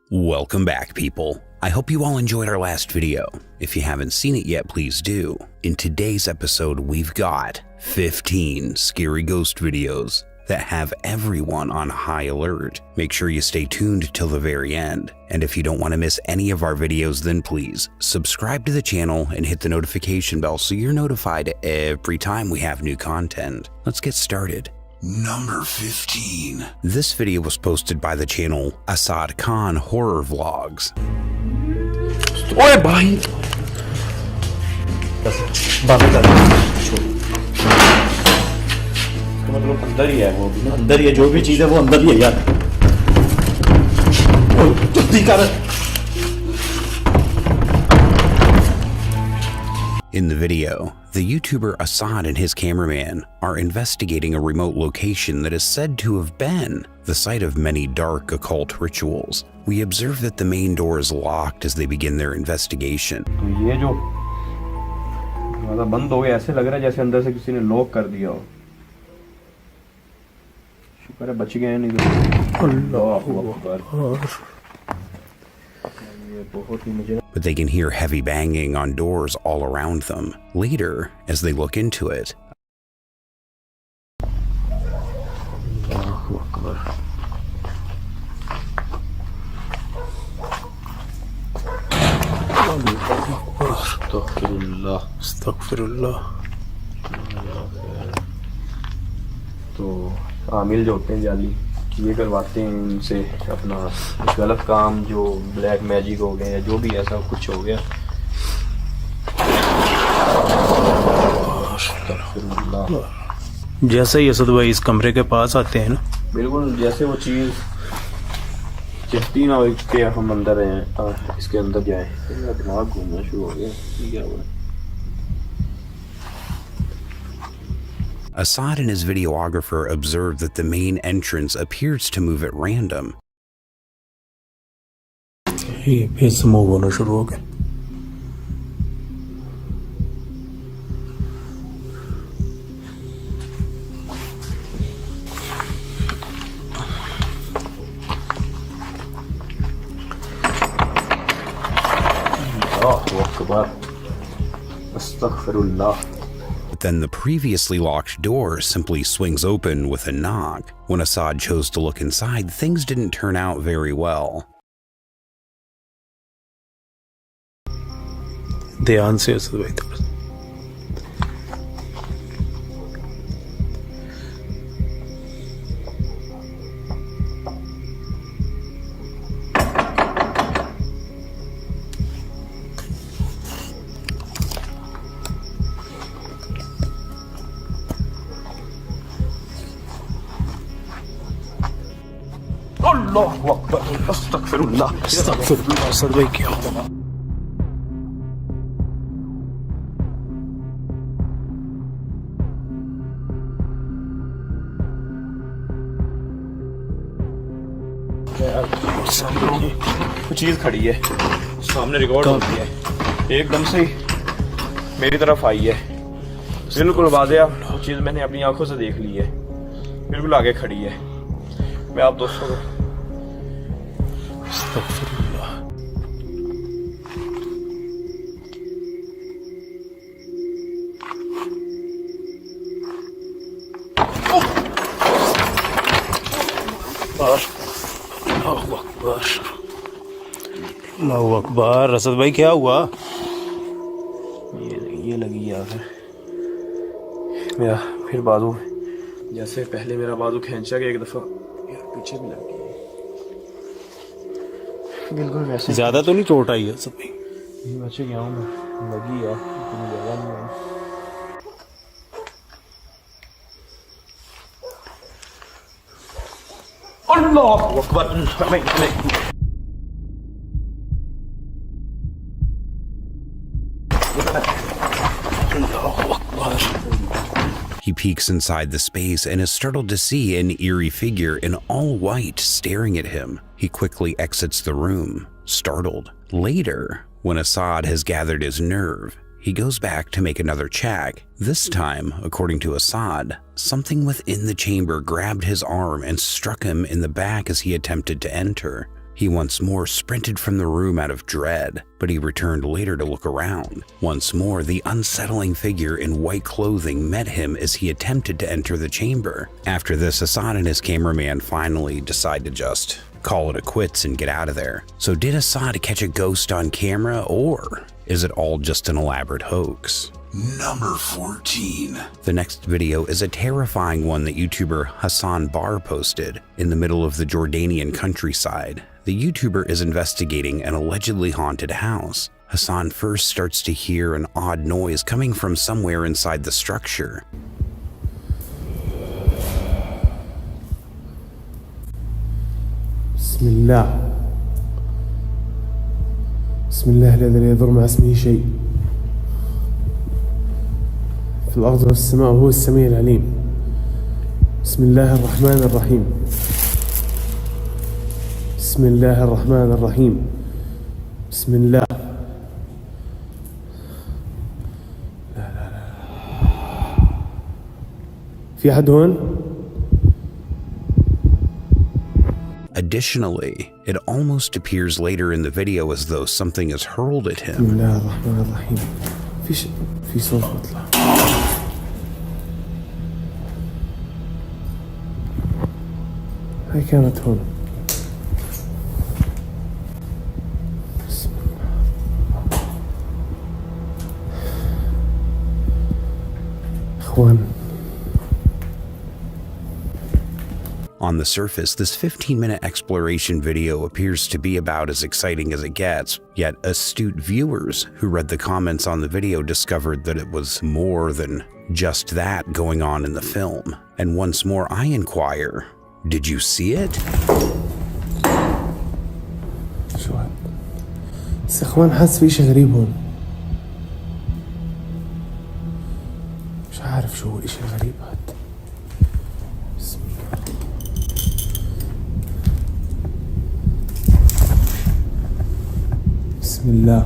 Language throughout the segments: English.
Welcome back, people. I hope you all enjoyed our last video. If you haven't seen it yet, please do. In today's episode, we've got 15 scary ghost videos that have everyone on high alert. Make sure you stay tuned till the very end. And if you don't want to miss any of our videos, then please subscribe to the channel and hit the notification bell so you're notified every time we have new content. Let's get started. Number 15. This video was posted by the channel Asad Khan Horror Vlogs. ओए भाई मतलब अंदर ही है वो भी ना, अंदर ही है, जो भी चीज है वो अंदर ही है यार। जल्दी कर। In the video, the YouTuber Asad and his cameraman are investigating a remote location that is said to have been the site of many dark occult rituals. We observe that the main door is locked as they begin their investigation. तो ये जो बंद हो गया, ऐसे लग रहा है जैसे अंदर से किसी ने लॉक कर दिया हो। शुक्र है बच गए हैं, नहीं तो अल्लाह Akbar. But they can hear heavy banging on doors all around them. Later, as they look into it, तो आमिल जो होते हैं जाली, ये करवाते हैं इनसे अपना गलत काम, जो ब्लैक मैजिक हो गया या जो भी ऐसा कुछ हो गया। जैसे ही असद भाई इस कमरे के पास आते हैं ना, बिल्कुल जैसे वो चीज चाहती ना हो कि हम अंदर हैं, इसके अंदर जाए, मेरा दिमाग घूमना शुरू हो गया। क्या हुआ? Asad and his videographer observed that the main entrance appears to move at random. ये फिर से मूव होना शुरू हो गया। Astaghfirullah. But then the previously locked door simply swings open with a knock. When Asad chose to look inside, things didn't turn out very well. ध्यान से असद भाई थोड़ा। अल्लाहु अकबर। अस्तगफिरुल्लाह। अस्तगफिरुल्लाह। असद भाई क्या हुआ? कुछ चीज खड़ी है सामने, रिकॉर्ड होती है, एकदम से मेरी तरफ आई है, बिल्कुल वाज़ेह। वो चीज मैंने अपनी आंखों से देख ली है, बिल्कुल आगे खड़ी है। मैं आप दोस्तों को अल्लाहु अकबर। असद भाई क्या हुआ? ये लगी यार मेरा फिर बाजू, जैसे पहले मेरा बाजू खींचा गया एक दफा, यार पीछे भी लग गई, बिल्कुल वैसे। ज्यादा तो नहीं चोट आई है असद भाई? बच गया हूँ मैं, लगी यार, इतनी ज्यादा नहीं आई। अल्लाहु Akbar. He peeks inside the space and is startled to see an eerie figure in all white staring at him. He quickly exits the room, startled. Later, when Asad has gathered his nerve, he goes back to make another check. This time, according to Asad, something within the chamber grabbed his arm and struck him in the back as he attempted to enter. He once more sprinted from the room out of dread, but he returned later to look around. Once more, the unsettling figure in white clothing met him as he attempted to enter the chamber. After this, Assad and his cameraman finally decide to just call it a quits and get out of there. So did Assad catch a ghost on camera, or is it all just an elaborate hoax? Number 14. The next video is a terrifying one that YouTuber Hassan Bar posted in the middle of the Jordanian countryside. The YouTuber is investigating an allegedly haunted house. Hassan first starts to hear an odd noise coming from somewhere inside the structure. Bismillah. Bismillah الذي لا يضر مع اسمه شيء في الأرض والسماء وهو السميع العليم. بسم الله الرحمن الرحيم. بسم الله الرحمن الرحيم. بسم الله. لا لا لا. في أحد هون؟ Additionally, it almost appears later in the video as though something is hurled at him. بسم الله الرحمن الرحيم. في صوت بيطلع. هاي كانت هون. بسم الله. اخوان. On the surface, this 15-minute exploration video appears to be about as exciting as it gets, yet astute viewers who read the comments on the video discovered that it was more than just that going on in the film. And once more I inquire, did you see it? شو هاد؟ بس اخوان حاسس في اشي غريب هون. مش عارف شو هو الاشي الغريب هاد. بسم الله. بسم الله.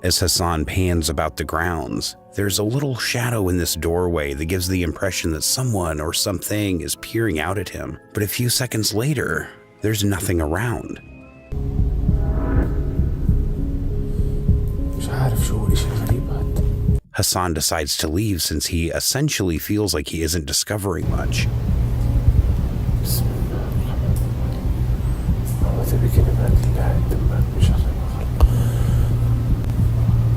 As Hassan pans about the grounds, there's a little shadow in this doorway that gives the impression that someone or something is peering out at him. But a few seconds later, there's nothing around. مش عارف شو هو الاشي الغريب هاد. Hassan decides to leave since he essentially feels like he isn't discovering much. بسم الله الرحمن الرحيم. أعوذ بكلمات الله التامات من شر ما خلق.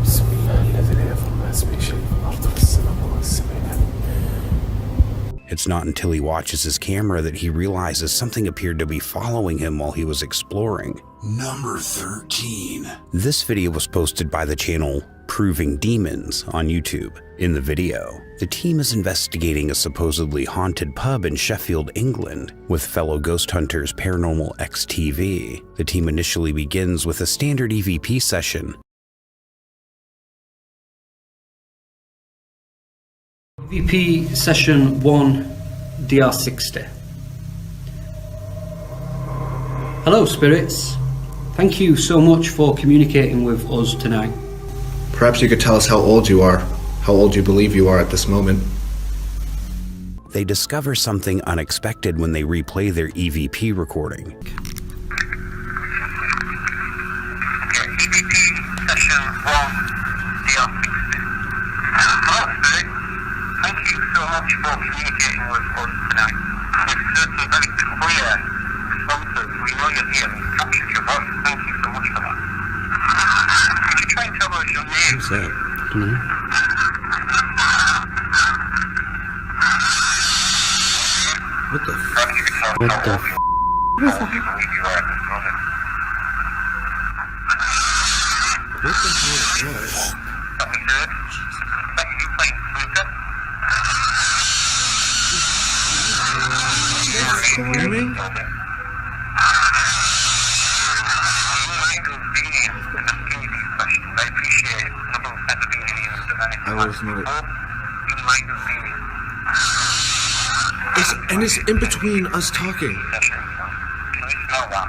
بسم الله الذي لا يضر مع اسمه شيء في الأرض والسماء وهو السميع العليم. It's not until he watches his camera that he realizes something appeared to be following him while he was exploring. Number 13. This video was posted by the channel Proving Demons on YouTube. In the video, the team is investigating a supposedly haunted pub in Sheffield, England, with fellow ghost hunters Paranormal XTV. The team initially begins with a standard EVP session. EVP session 1 DR60. Hello spirits, thank you so much for communicating with us tonight. Perhaps you could tell us how old you are, how old you believe you are at this moment. They discover something unexpected when they replay their EVP recording. EVP session 1 DR60. Hello spirit, thank you so much for communicating with us tonight. We've heard some very clear responses. We know you're here and we've captured your voice. Thank you so much for that. Could you try and tell us your name? Who's that? What the f? Perhaps you could tell us how old you believe you are at this moment. What the hell is that? That we heard. That you playing snooker. Screaming? I appreciate it. Nobody's ever been in here tonight. I was not. And it's in between us talking. Can you smell that?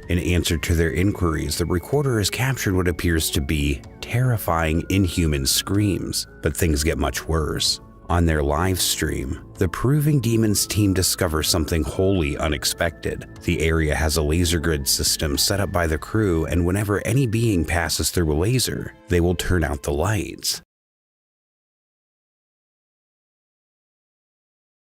In answer to their inquiries, the recorder has captured what appears to be terrifying, inhuman screams, but things get much worse. On their live stream, the Proving Demons team discovers something wholly unexpected. The area has a laser grid system set up by the crew, and whenever any being passes through a laser, they will turn out the lights.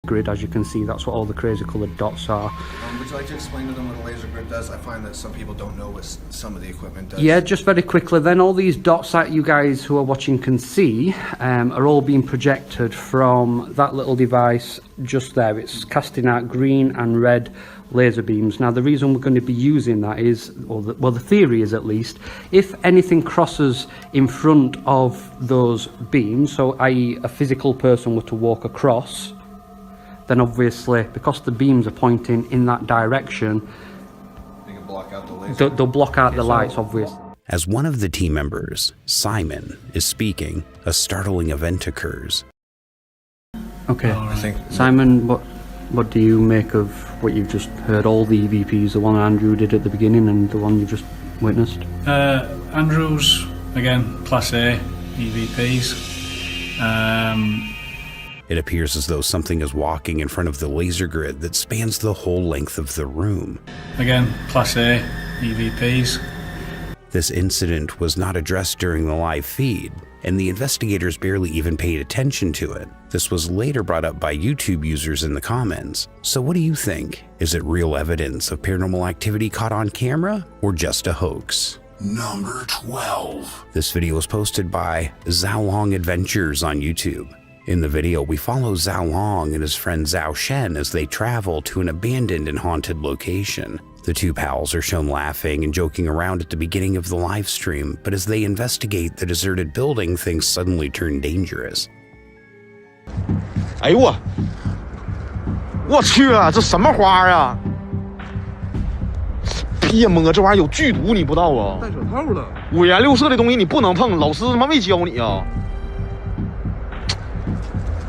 Grid, as you can see, that's what all the crazy coloured dots are. Would you like to explain to them what a laser grid does? I find that some people don't know what some of the equipment does. Yeah, just very quickly then, all these dots that you guys who are watching can see are all being projected from that little device just there. It's casting out green and red laser beams. Now the reason we're going to be using that is, well the theory is at least, if anything crosses in front of those beams, so i.e. a physical person were to walk across, then obviously, because the beams are pointing in that direction, They can block out the laser. they'll block out the lights, obviously. As one of the team members, Simon, is speaking, a startling event occurs. Okay, I think Simon, what do you make of what you've just heard? All the EVPs, the one Andrew did at the beginning and the one you just witnessed? Andrews, again, Class A EVPs. It appears as though something is walking in front of the laser grid that spans the whole length of the room. Again, Class A EVPs. This incident was not addressed during the live feed, and the investigators barely even paid attention to it. This was later brought up by YouTube users in the comments. So what do you think? Is it real evidence of paranormal activity caught on camera, or just a hoax? Number 12. This video was posted by Zhao Long Adventures on YouTube. In the video, we follow Zhao Long and his friend Zhao Shen as they travel to an abandoned and haunted location. The two pals are shown laughing and joking around at the beginning of the live stream, but as they investigate the deserted building, things suddenly turn dangerous. 哎呦我去啊，这什么花啊？别摸，这玩意儿有剧毒，你不知道啊？戴手套了。五颜六色的东西你不能碰，老师他妈没教你啊！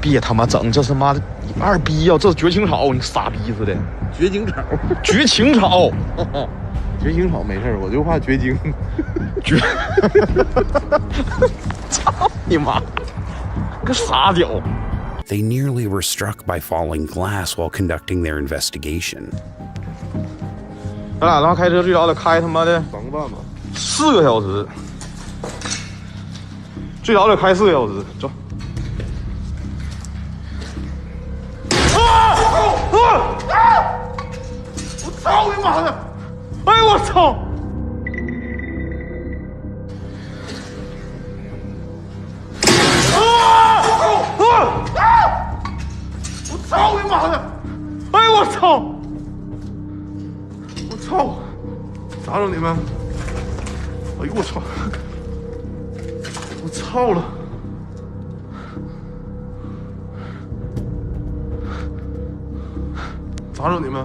别他妈整，这他妈的二逼呀、这是绝情草，你傻逼似的。绝情草，绝情草，绝情草没事，我就怕绝经。绝，操你妈，个傻屌！ They nearly were struck by falling glass while conducting their investigation. 咱俩他妈开车最少得开他妈的4个小时，最少得开4个小时，走。 我操你妈的！哎呦我操！我操你妈的！哎呦我操！我操！咋整你们？哎呦我操！我操了！ 咋整你们？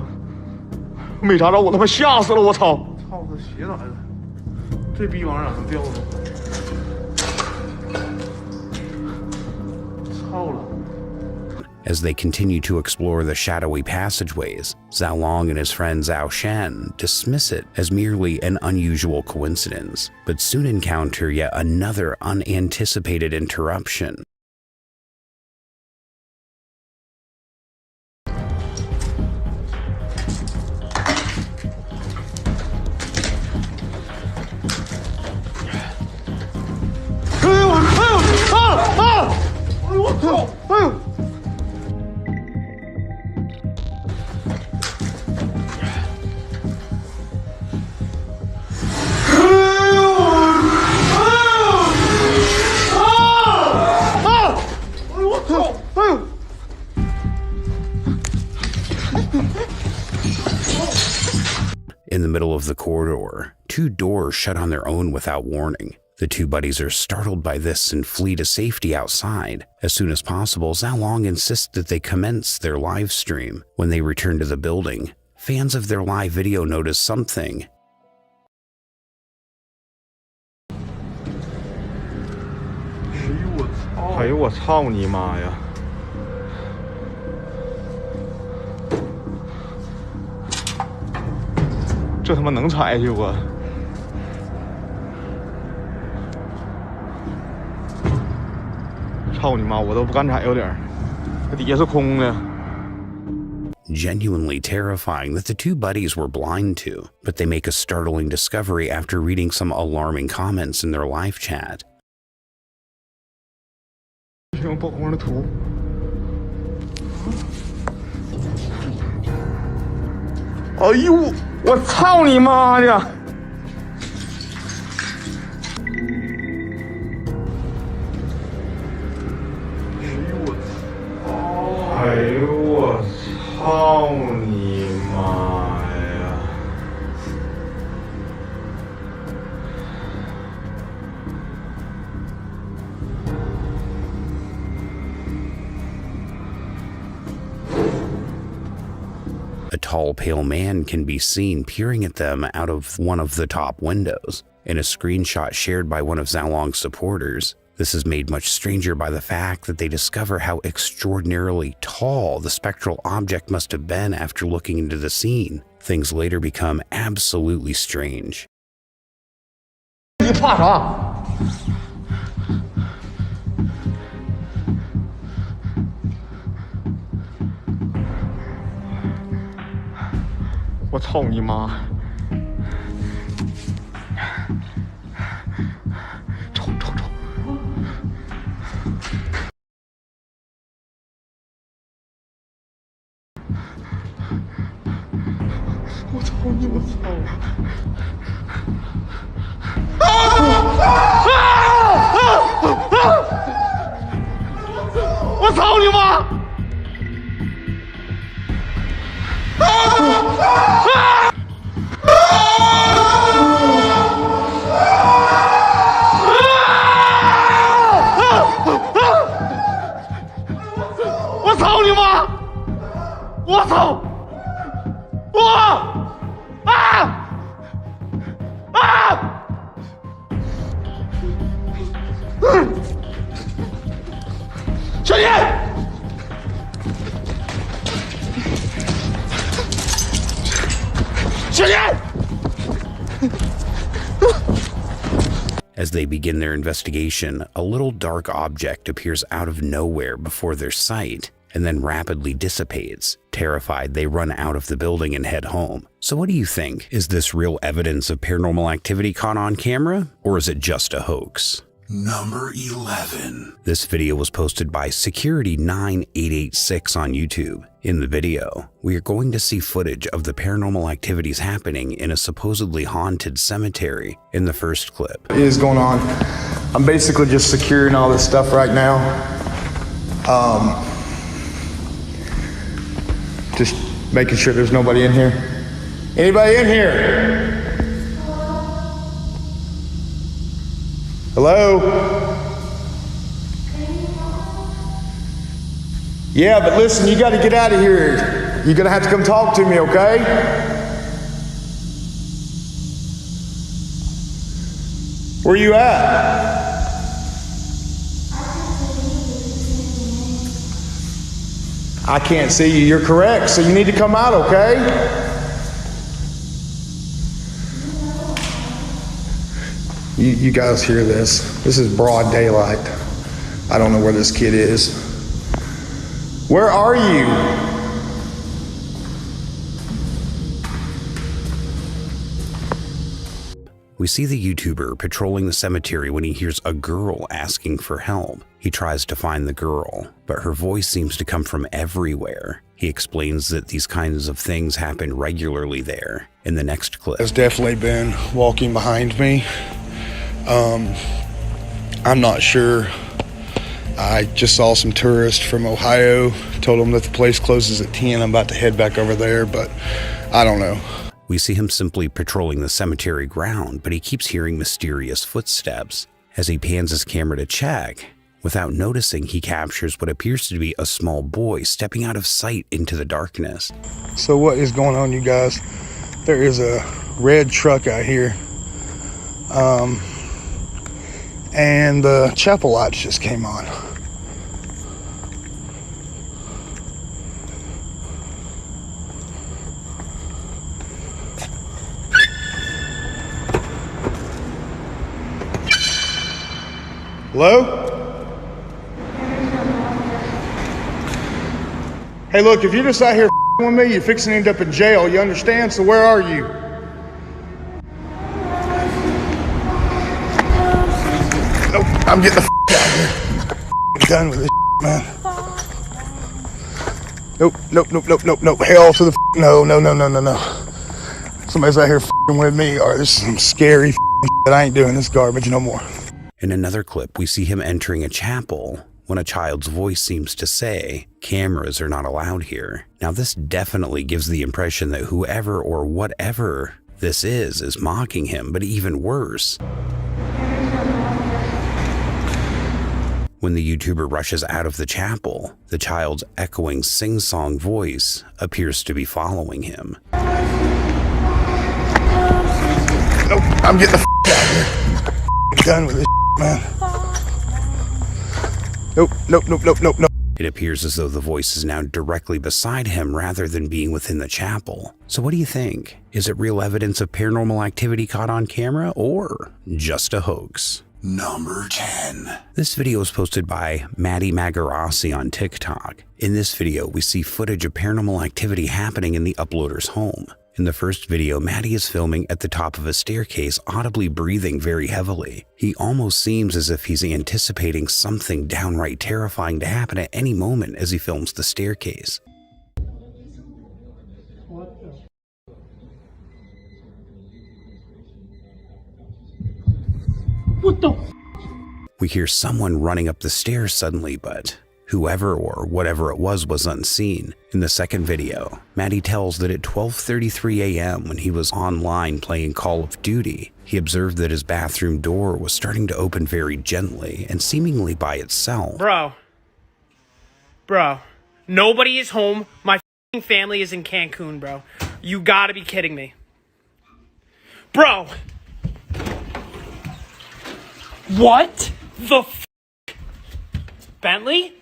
没咋着，我他妈吓死了！我操！操，这鞋咋的？这逼玩意儿咋能掉呢？操了！ As they continue to explore the shadowy passageways, Zhao Long and his friend Zhao Shen dismiss it as merely an unusual coincidence, but soon encounter yet another unanticipated interruption. In the middle of the corridor, two doors shut on their own without warning. The two buddies are startled by this and flee to safety outside. As soon as possible, Zhao Long insists that they commence their live stream. When they return to the building, fans of their live video notice something. 哎呦我操你妈呀！这他妈能踩去不？操你妈，我都不敢踩有点儿，这底下是空的。 Genuinely terrifying that the two buddies were blind to, but they make a startling discovery after reading some alarming comments in their live chat. 像曝光的图。哎呦，我操你妈的！哎呦我操你妈呀！ A tall, pale man can be seen peering at them out of one of the top windows. In a screenshot shared by one of Zalong's supporters, this is made much stranger by the fact that they discover how extraordinarily tall the spectral object must have been after looking into the scene. Things later become absolutely strange. 你怕啥？ 我操你妈！走走走！我操你！我操！我操你妈！ 我操你妈！我操！我啊啊！小叶。 As they begin their investigation, a little dark object appears out of nowhere before their sight and then rapidly dissipates. Terrified, they run out of the building and head home. So what do you think? Is this real evidence of paranormal activity caught on camera, or is it just a hoax? Number 11. This video was posted by Security9886 on YouTube. In the video, we are going to see footage of the paranormal activities happening in a supposedly haunted cemetery in the first clip. What is going on? I'm basically just securing all this stuff right now. Just making sure there's nobody in here. Anybody in here? Hello? Yeah, but listen, you got to get out of here. You're going to have to come talk to me, okay? Where you at? I can't see you. You're correct, so you need to come out, okay? You guys hear this? This is broad daylight. I don't know where this kid is. Where are you? We see the YouTuber patrolling the cemetery when he hears a girl asking for help. He tries to find the girl, but her voice seems to come from everywhere. He explains that these kinds of things happen regularly there. In the next clip, Has definitely been walking behind me. I'm not sure. I just saw some tourists from Ohio, told them that the place closes at 10. I'm about to head back over there, but I don't know. we see him simply patrolling the cemetery ground, but he keeps hearing mysterious footsteps. As he pans his camera to check, without noticing, he captures what appears to be a small boy stepping out of sight into the darkness. So what is going on, you guys? There is a red truck out here. And the chapel lights just came on. Hello? Hey, look, if you're just out here with me, you're fixing to end up in jail. You understand? So where are you? Nope, I'm getting the out of here. I'm done with this man. Nope. Hell to the no. Somebody's out here with me, or this is some scary that I ain't doing this garbage no more. In another clip, we see him entering a chapel when a child's voice seems to say, "Cameras are not allowed here." Now, this definitely gives the impression that whoever or whatever this is mocking him, but even worse, when the YouTuber rushes out of the chapel, the child's echoing sing-song voice appears to be following him. Nope, I'm getting the out of here. I'm done with this man. Nope. It appears as though the voice is now directly beside him rather than being within the chapel. So what do you think? Is it real evidence of paranormal activity caught on camera, or just a hoax? Number 10. This video was posted by Maddie Magarasi on TikTok. In this video, we see footage of paranormal activity happening in the uploader's home. In the first video, Maddie is filming at the top of a staircase, audibly breathing very heavily. He almost seems as if he's anticipating something downright terrifying to happen at any moment as he films the staircase. What the? We hear someone running up the stairs suddenly, but whoever or whatever it was unseen. In the second video, Maddie tells that at 12:33 a.m. when he was online playing Call of Duty, he observed that his bathroom door was starting to open very gently and seemingly by itself. Bro, nobody is home. My f***ing family is in Cancun, bro. You gotta be kidding me. Bro! What the f***? Bentley?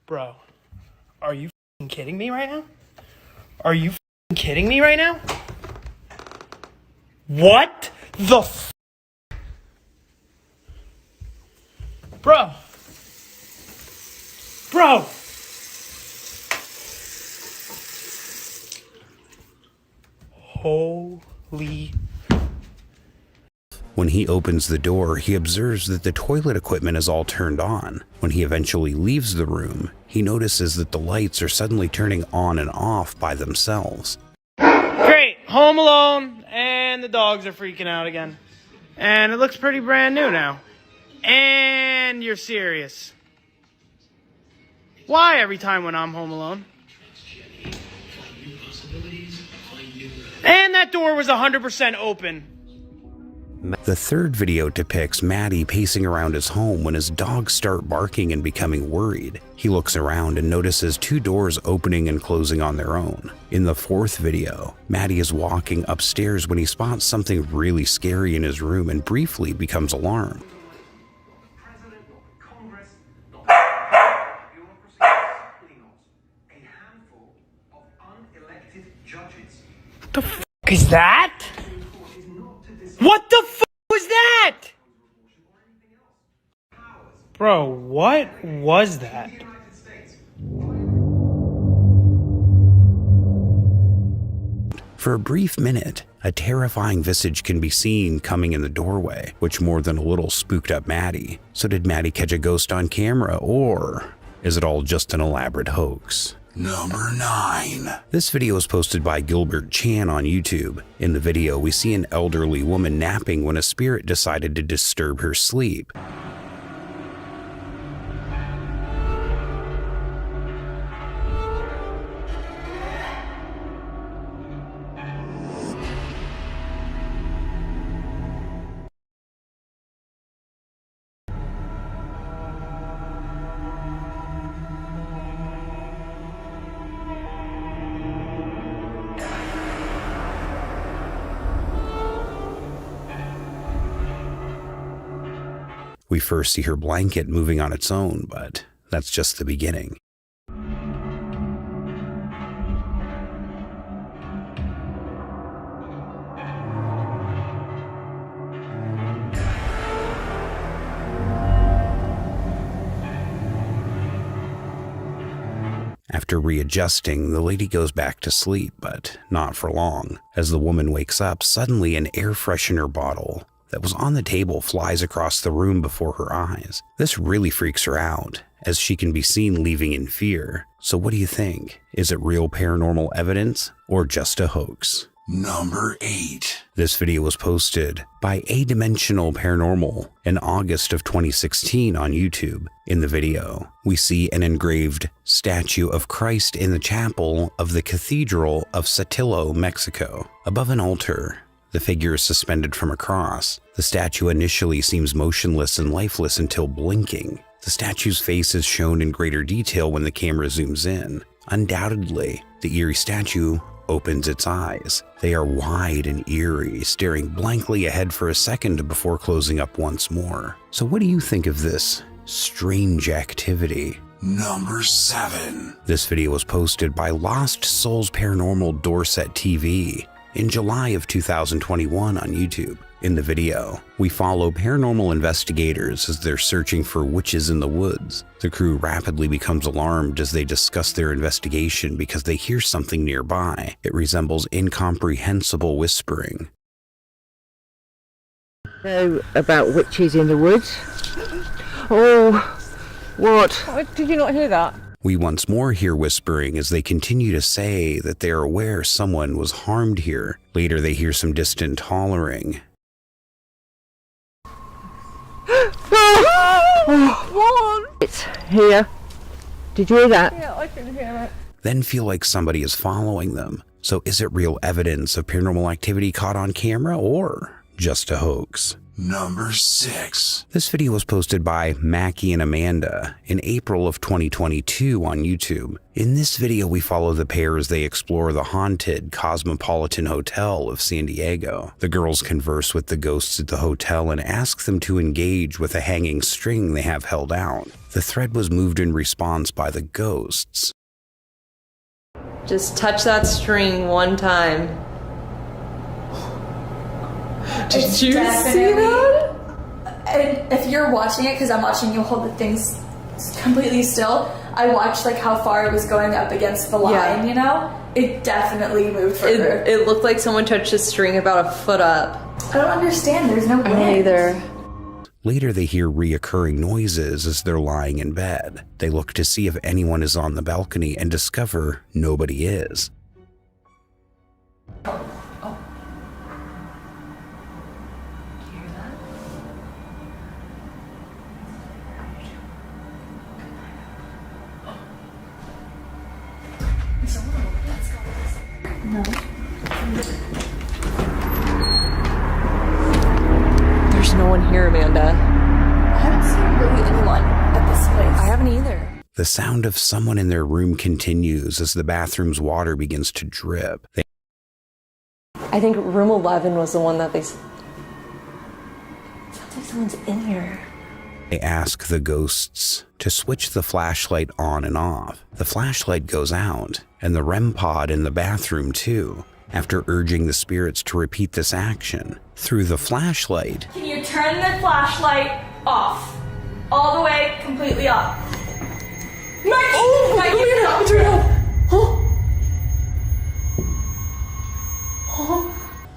Bro, are you f***ing kidding me right now? Are you f***ing kidding me right now? What the f***? Bro! Holy. When he opens the door, he observes that the toilet equipment is all turned on. When he eventually leaves the room, he notices that the lights are suddenly turning on and off by themselves. Great, home alone, and the dogs are freaking out again. And it looks pretty brand new now. And you're serious. Why every time when I'm home alone? And that door was 100% open. The third video depicts Maddie pacing around his home when his dogs start barking and becoming worried. He looks around and notices two doors opening and closing on their own. In the fourth video, Maddie is walking upstairs when he spots something really scary in his room and briefly becomes alarmed. What the f*** is that? What the f*** was that? Bro, what was that? For a brief minute, a terrifying visage can be seen coming in the doorway, which more than a little spooked up Maddie. So did Maddie catch a ghost on camera, or is it all just an elaborate hoax? Number 9. This video was posted by Gilbert Chan on YouTube. In the video, we see an elderly woman napping when a spirit decided to disturb her sleep. We first see her blanket moving on its own, but that's just the beginning. After readjusting, the lady goes back to sleep, but not for long. As the woman wakes up, suddenly an air freshener bottle that was on the table flies across the room before her eyes. This really freaks her out, as she can be seen leaving in fear. So what do you think? Is it real paranormal evidence or just a hoax? Number 8. This video was posted by Adimensional Paranormal in August of 2016 on YouTube. In the video, we see an engraved statue of Christ in the chapel of the Cathedral of Saltillo, Mexico. Above an altar, the figure is suspended from a cross. The statue initially seems motionless and lifeless until blinking. The statue's face is shown in greater detail when the camera zooms in. Undoubtedly, the eerie statue opens its eyes. They are wide and eerie, staring blankly ahead for a second before closing up once more. So what do you think of this strange activity? Number 7. This video was posted by Lost Souls Paranormal Dorset TV in July of 2021 on YouTube. In the video, we follow paranormal investigators as they're searching for witches in the woods. The crew rapidly becomes alarmed as they discuss their investigation because they hear something nearby. It resembles incomprehensible whispering. Know about witches in the woods? Oh, what? Did you not hear that? We once more hear whispering as they continue to say that they are aware someone was harmed here. Later they hear some distant hollering. It's here. Did you hear that? Yeah, I can hear it. Then feel like somebody is following them. So is it real evidence of paranormal activity caught on camera or just a hoax? Number 6. This video was posted by Mackie and Amanda in April of 2022 on YouTube. In this video, we follow the pair as they explore the haunted Cosmopolitan Hotel of San Diego. The girls converse with the ghosts at the hotel and ask them to engage with a hanging string they have held out. The thread was moved in response by the ghosts. Just touch that string one time. Did you see that? And if you're watching it, because I'm watching you hold the things completely still, I watched like how far it was going up against the line, you know? It definitely moved further. It looked like someone touched the string about a foot up. I don't understand, there's no wind. Either. Later, they hear reoccurring noises as they're lying in bed. They look to see if anyone is on the balcony and discover nobody is. No. There's no one here, Amanda. I haven't seen really anyone at this place. I haven't either. The sound of someone in their room continues as the bathroom's water begins to drip. I think room 11 was the one that they... Sounds like someone's in here. They ask the ghosts to switch the flashlight on and off. The flashlight goes out, and the REM pod in the bathroom too. After urging the spirits to repeat this action, through the flashlight, Can you turn the flashlight off? All the way, completely off. Mikey! Oh, Mikey, turn it off!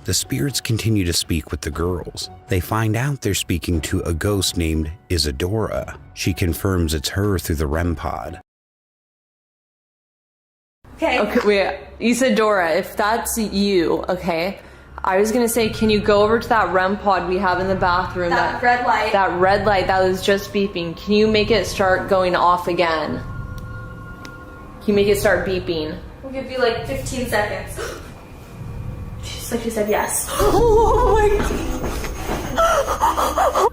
the spirits continue to speak with the girls. They find out they're speaking to a ghost named Isadora. She confirms it's her through the REM pod. Okay. Okay, wait. Isadora, if that's you, okay, I was gonna say, can you go over to that REM pod we have in the bathroom? That red light. That red light that was just beeping. Can you make it start going off again? Can you make it start beeping? We'll give you like 15 seconds. She's like, she said yes. Oh my God.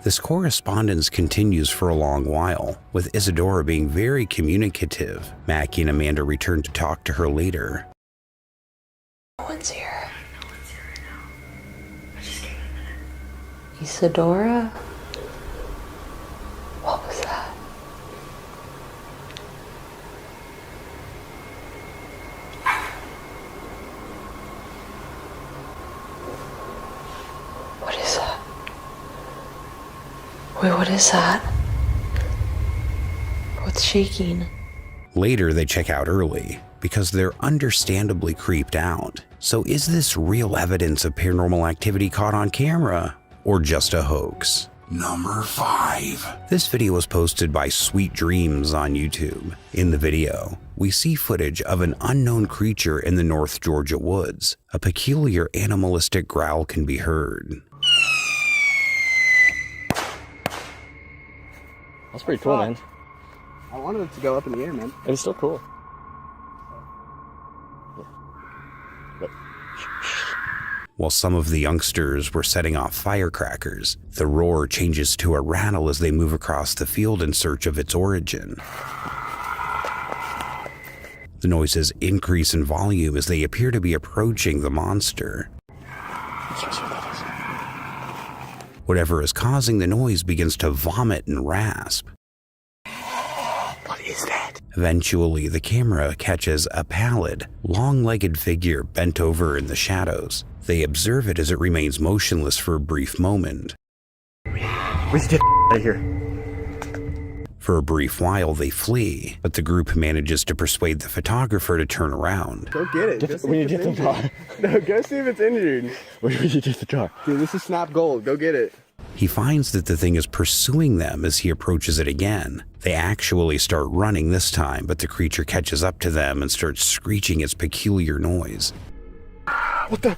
This correspondence continues for a long while, with Isadora being very communicative. Mackie and Amanda return to talk to her later. No one's here. No one's here right now. Just give it a minute. Isadora? What was that? What is that? Wait, what is that? What's she shaking. Later, they check out early because they're understandably creeped out. So is this real evidence of paranormal activity caught on camera or just a hoax? Number 5. This video was posted by Sweet Dreams on YouTube. In the video, we see footage of an unknown creature in the North Georgia woods. A peculiar animalistic growl can be heard. That's pretty cool, man. I wanted it to go up in the air, man. It's still cool. While some of the youngsters were setting off firecrackers, the roar changes to a rattle as they move across the field in search of its origin. The noises increase in volume as they appear to be approaching the monster. Whatever is causing the noise begins to vomit and rasp. What is that? Eventually, the camera catches a pallid, long-legged figure bent over in the shadows. They observe it as it remains motionless for a brief moment. We should get out of here. For a brief while, they flee, but the group manages to persuade the photographer to turn around. Go get it. Go see We if need to it's get the car. injured. No, go see if it's injured. We need to get the car. Dude, this is Snap Gold. Go get it. He finds that the thing is pursuing them as he approaches it again. They actually start running this time, but the creature catches up to them and starts screeching its peculiar noise. What the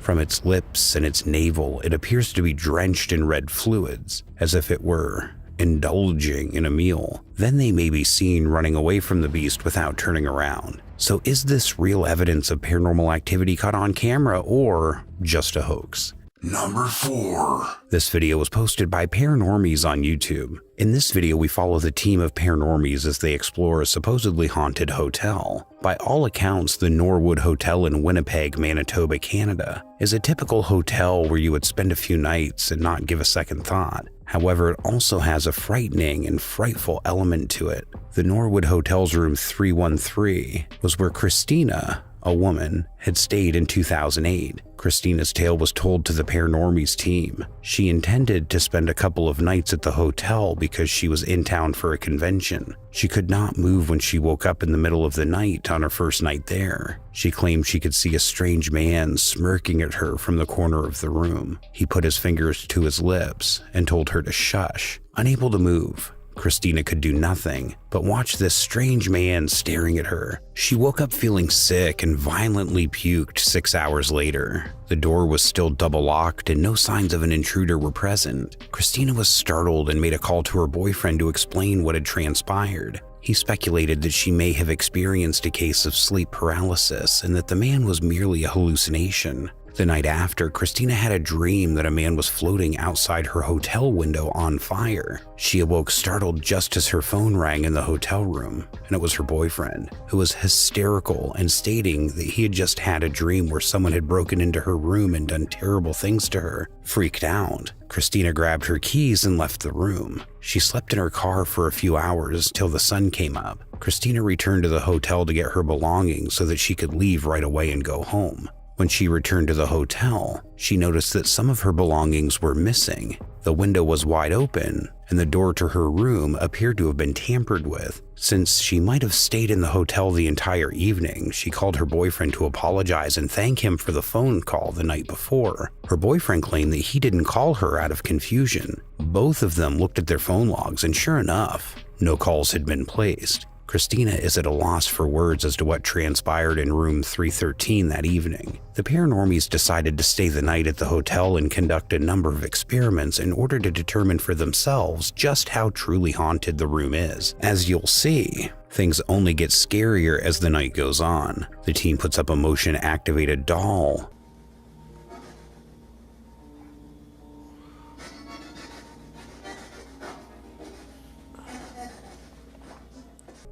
From its lips and its navel, it appears to be drenched in red fluids, as if it were indulging in a meal. Then they may be seen running away from the beast without turning around. So is this real evidence of paranormal activity caught on camera or just a hoax? Number 4. This video was posted by Paranormies on YouTube. In this video, we follow the team of Paranormies as they explore a supposedly haunted hotel. By all accounts, the Norwood Hotel in Winnipeg, Manitoba, Canada, is a typical hotel where you would spend a few nights and not give a second thought. However, it also has a frightening and frightful element to it. The Norwood Hotel's room 313 was where Christina, a woman, had stayed in 2008. Christina's tale was told to the Paranormies team. She intended to spend a couple of nights at the hotel because she was in town for a convention. She could not move when she woke up in the middle of the night on her first night there. She claimed she could see a strange man smirking at her from the corner of the room. He put his fingers to his lips and told her to shush. Unable to move, Christina could do nothing but watch this strange man staring at her. She woke up feeling sick and violently puked 6 hours later. The door was still double locked and no signs of an intruder were present. Christina was startled and made a call to her boyfriend to explain what had transpired. He speculated that she may have experienced a case of sleep paralysis and that the man was merely a hallucination. The night after, Christina had a dream that a man was floating outside her hotel window on fire. She awoke startled just as her phone rang in the hotel room, and it was her boyfriend, who was hysterical and stating that he had just had a dream where someone had broken into her room and done terrible things to her. Freaked out, Christina grabbed her keys and left the room. She slept in her car for a few hours till the sun came up. Christina returned to the hotel to get her belongings so that she could leave right away and go home. When she returned to the hotel, she noticed that some of her belongings were missing. The window was wide open, and the door to her room appeared to have been tampered with. Since she might have stayed in the hotel the entire evening, she called her boyfriend to apologize and thank him for the phone call the night before. Her boyfriend claimed that he didn't call her out of confusion. Both of them looked at their phone logs, and sure enough, no calls had been placed. Christina is at a loss for words as to what transpired in room 313 that evening. The Paranormies decided to stay the night at the hotel and conduct a number of experiments in order to determine for themselves just how truly haunted the room is. As you'll see, things only get scarier as the night goes on. The team puts up a motion-activated doll.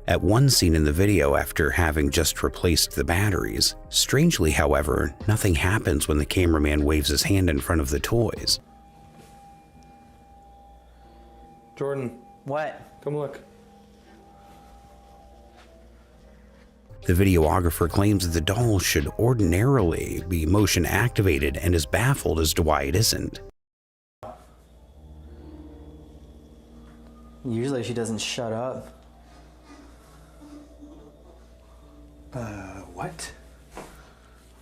At one scene in the video, after having just replaced the batteries. Strangely, however, nothing happens when the cameraman waves his hand in front of the toys. Jordan. What? Come look. The videographer claims that the doll should ordinarily be motion activated and is baffled as to why it isn't. Usually she doesn't shut up. What?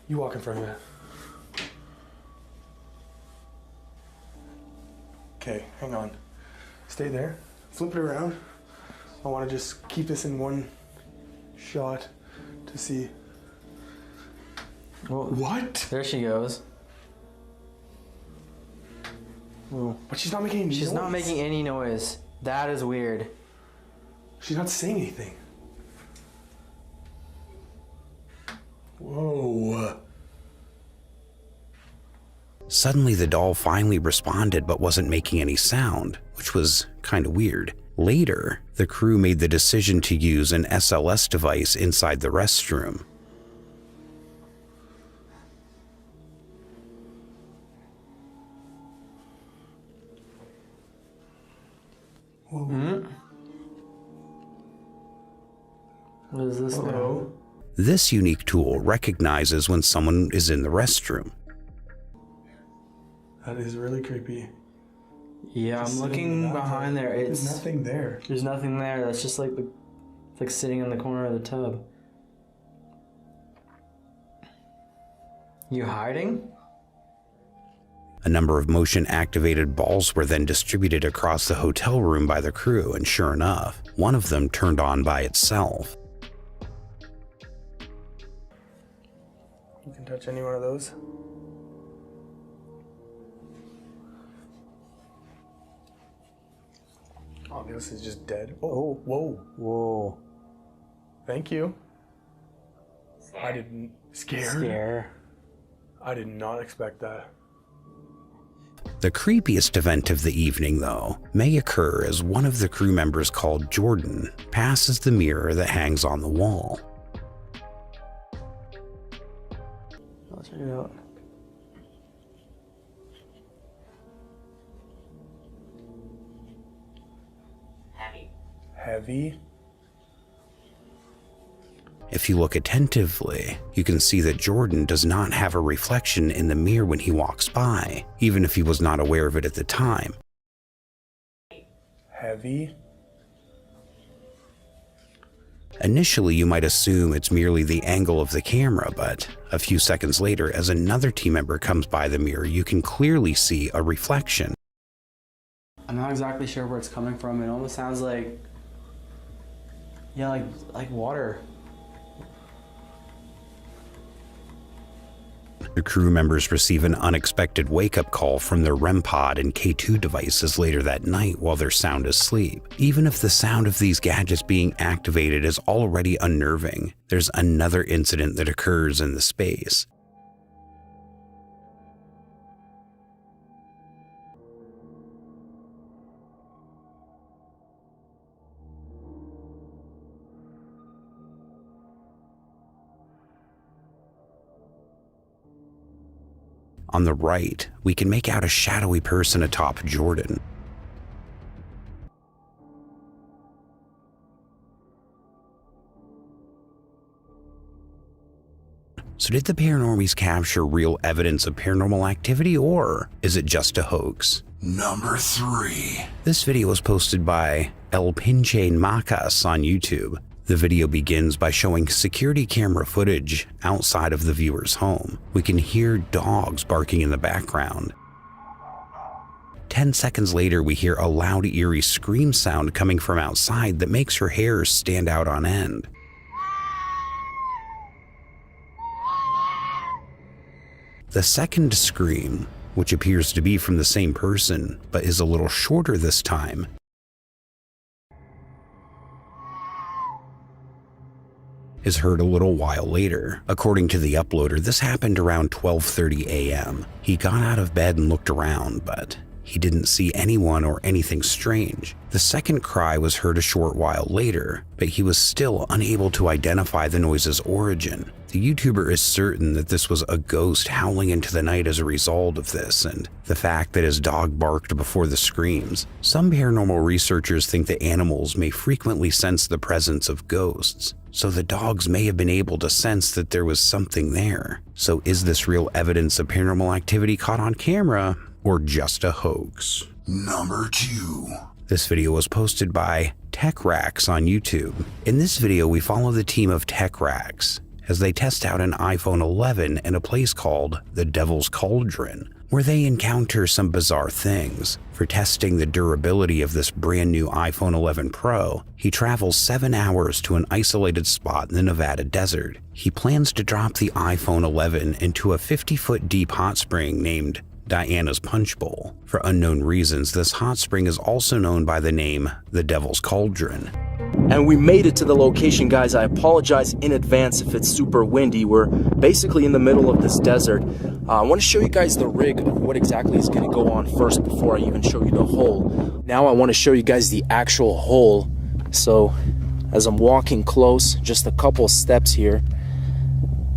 You walk in front of it. Okay, hang on. Stay there. Flip it around. I want to just keep this in one shot to see. Well, what? There she goes. Ooh. But she's not making any noise. She's not making any noise. That is weird. She's not saying anything. Whoa. Suddenly, the doll finally responded but wasn't making any sound, which was kind of weird. Later, the crew made the decision to use an SLS device inside the restroom. What is this now? This unique tool recognizes when someone is in the restroom. That is really creepy. Yeah, Just I'm looking behind there. There's nothing there. There's nothing there. That's just like it's like sitting in the corner of the tub. You hiding? A number of motion-activated balls were then distributed across the hotel room by the crew, and sure enough, one of them turned on by itself. You can touch any one of those. Oh, this is just dead. Oh, whoa. Whoa. Thank you. I didn't... Scare? I did not expect that. The creepiest event of the evening, though, may occur as one of the crew members called Jordan passes the mirror that hangs on the wall. I'll check it out. Heavy? If you look attentively, you can see that Jordan does not have a reflection in the mirror when he walks by, even if he was not aware of it at the time. Heavy? Initially, you might assume it's merely the angle of the camera, but a few seconds later, as another team member comes by the mirror, you can clearly see a reflection. I'm not exactly sure where it's coming from. It almost sounds like, yeah, like water. The crew members receive an unexpected wake-up call from their REM pod and K2 devices later that night while they're sound asleep. Even if the sound of these gadgets being activated is already unnerving, there's another incident that occurs in the space. On the right, we can make out a shadowy person atop Jordan. So did the paranormies capture real evidence of paranormal activity, or is it just a hoax? Number 3. This video was posted by El Pinche Macas on YouTube. The video begins by showing security camera footage outside of the viewer's home. We can hear dogs barking in the background. 10 seconds later, we hear a loud, eerie scream sound coming from outside that makes her hair stand out on end. The second scream, which appears to be from the same person, but is a little shorter this time, is heard a little while later. According to the uploader, this happened around 12:30 a.m. He got out of bed and looked around, but he didn't see anyone or anything strange. The second cry was heard a short while later, but he was still unable to identify the noise's origin. The YouTuber is certain that this was a ghost howling into the night as a result of this, and the fact that his dog barked before the screams. Some paranormal researchers think that animals may frequently sense the presence of ghosts, so the dogs may have been able to sense that there was something there. So is this real evidence of paranormal activity caught on camera, or just a hoax? Number 2. This video was posted by TechRax on YouTube. In this video, we follow the team of TechRax as they test out an iPhone 11 in a place called the Devil's Cauldron, where they encounter some bizarre things. For testing the durability of this brand new iPhone 11 Pro, he travels 7 hours to an isolated spot in the Nevada desert. He plans to drop the iPhone 11 into a 50-foot deep hot spring named Diana's Punch Bowl. For unknown reasons, this hot spring is also known by the name the Devil's Cauldron. And we made it to the location, guys. I apologize in advance if it's super windy. We're basically in the middle of this desert. I want to show you guys the rig of what exactly is going to go on first before I even show you the hole. Now I want to show you guys the actual hole. So as I'm walking close, just a couple steps here.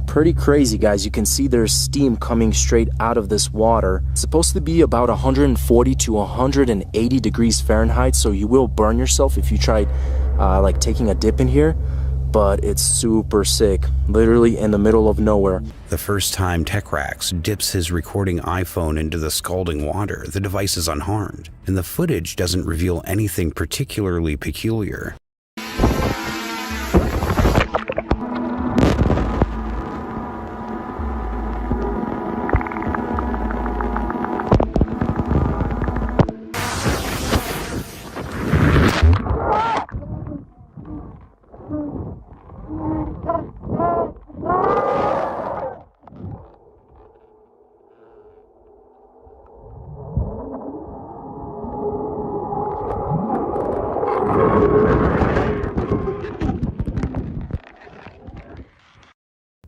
Pretty crazy, guys. You can see there's steam coming straight out of this water. It's supposed to be about 140 to 180 degrees Fahrenheit, so you will burn yourself if you try like taking a dip in here, but it's super sick, literally in the middle of nowhere. The first time TechRax dips his recording iPhone into the scalding water, the device is unharmed, and the footage doesn't reveal anything particularly peculiar.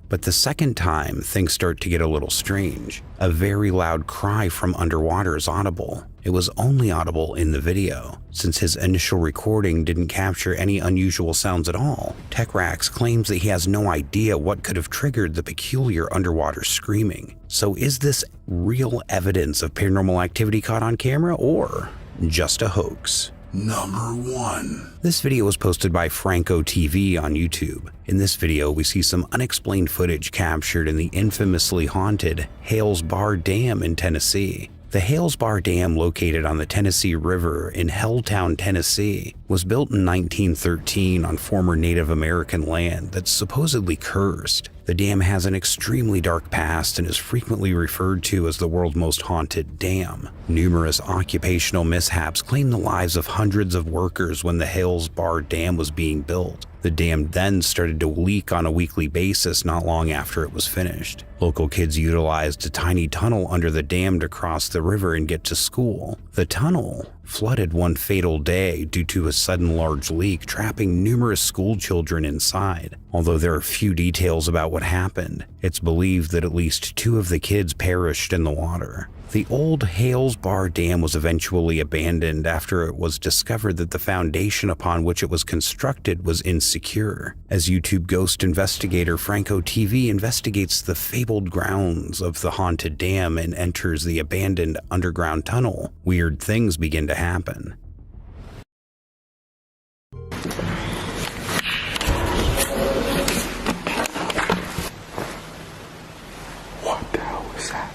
But the second time, things start to get a little strange. A very loud cry from underwater is audible. It was only audible in the video, since his initial recording didn't capture any unusual sounds at all. TechRax claims that he has no idea what could have triggered the peculiar underwater screaming. So is this real evidence of paranormal activity caught on camera, or just a hoax? Number 1. This video was posted by Franco TV on YouTube. In this video, we see some unexplained footage captured in the infamously haunted Hales Bar Dam in Tennessee. The Hales Bar Dam, located on the Tennessee River in Helltown, Tennessee, was built in 1913 on former Native American land that's supposedly cursed. The dam has an extremely dark past and is frequently referred to as the world's most haunted dam. Numerous occupational mishaps claimed the lives of hundreds of workers when the Hales Bar Dam was being built. The dam then started to leak on a weekly basis not long after it was finished. Local kids utilized a tiny tunnel under the dam to cross the river and get to school. The tunnel flooded one fatal day due to a sudden large leak, trapping numerous school children inside. Although there are few details about what happened, it's believed that at least 2 of the kids perished in the water. The old Hales Bar Dam was eventually abandoned after it was discovered that the foundation upon which it was constructed was insecure. As YouTube ghost investigator Franco TV investigates the fabled grounds of the haunted dam and enters the abandoned underground tunnel, weird things begin to happen. What the hell was that?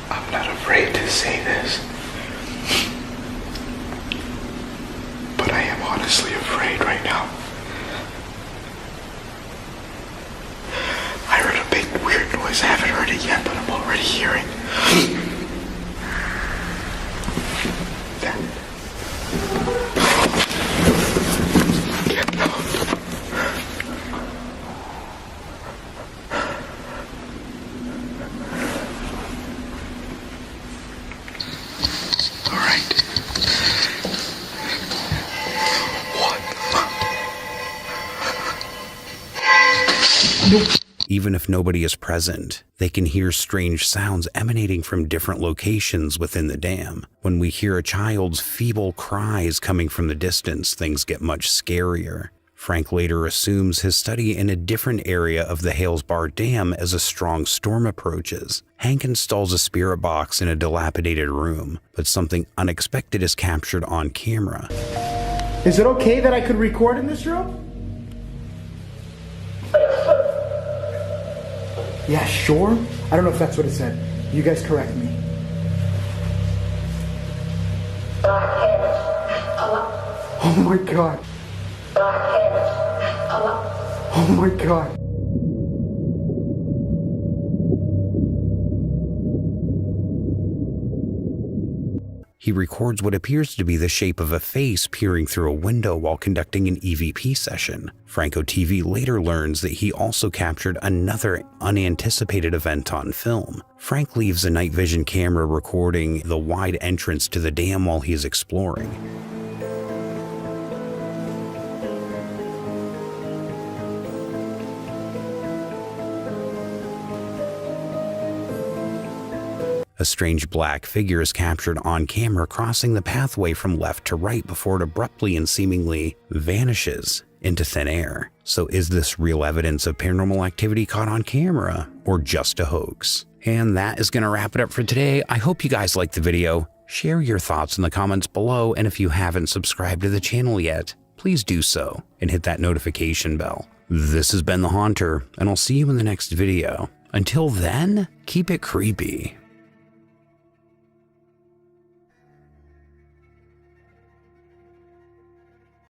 I'm not afraid to say this, but I am honestly afraid right now. I heard a big weird noise. I haven't heard it yet, but I'm already hearing that. Get out. Nope. even if nobody is present. They can hear strange sounds emanating from different locations within the dam. When we hear a child's feeble cries coming from the distance, things get much scarier. Frank later assumes his study in a different area of the Hales Bar Dam as a strong storm approaches. Hank installs a spirit box in a dilapidated room, but something unexpected is captured on camera. Is it okay that I could record in this room? Yeah, sure. I don't know if that's what it said. You guys correct me. Oh my god. Oh my god. He records what appears to be the shape of a face peering through a window while conducting an EVP session. Franco TV later learns that he also captured another unanticipated event on film. Frank leaves a night vision camera recording the wide entrance to the dam while he is exploring. A strange black figure is captured on camera crossing the pathway from left to right before it abruptly and seemingly vanishes into thin air. So is this real evidence of paranormal activity caught on camera or just a hoax? And that is going to wrap it up for today. I hope you guys liked the video. Share your thoughts in the comments below, and if you haven't subscribed to the channel yet, please do so and hit that notification bell. This has been The Haunter, and I'll see you in the next video. Until then, keep it creepy.